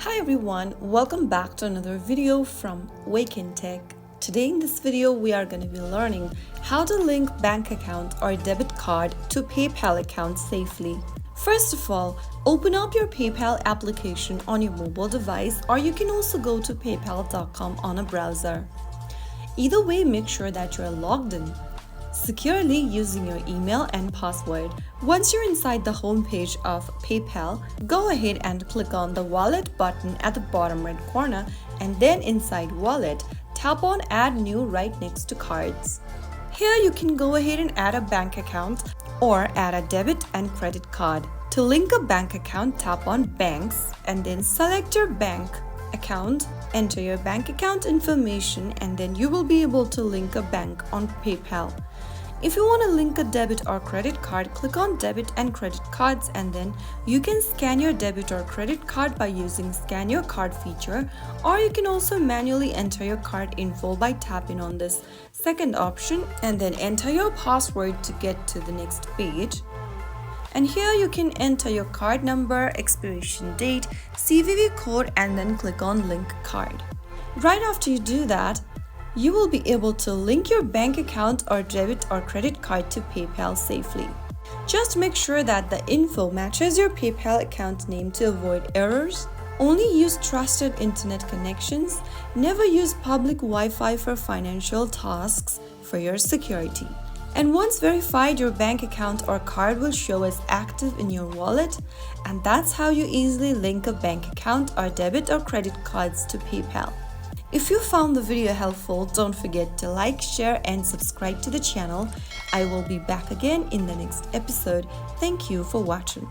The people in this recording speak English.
Hi everyone, welcome back to another video from Wake&Tech. Today in this video we are going to be learning how to link bank account or debit card to PayPal account safely. First of all, open up your PayPal application on your mobile device, or you can also go to paypal.com on a browser. Either way, make sure that you are logged in securely using your email and password. Once you're inside the home page of PayPal, go ahead and click on the wallet button at the bottom right corner, and then inside wallet, tap on add new right next to cards. Here you can go ahead and add a bank account or add a debit and credit card. To link a bank account, tap on banks and then select your bank account, enter your bank account information, and then you will be able to link a bank on PayPal. If you want to link a debit or credit card, click on debit and credit cards, and then you can scan your debit or credit card by using scan your card feature, or you can also manually enter your card info by tapping on this second option and then enter your password to get to the next page. And here you can enter your card number, expiration date, CVV code, and then click on link card. Right after you do that, you will be able to link your bank account or debit or credit card to PayPal safely. Just make sure that the info matches your PayPal account name to avoid errors. Only use trusted internet connections. Never use public Wi-Fi for financial tasks for your security. And once verified, your bank account or card will show as active in your wallet, and that's how you easily link a bank account or debit or credit cards to PayPal. If you found the video helpful, don't forget to like, share, and subscribe to the channel. I will be back again in the next episode. Thank you for watching.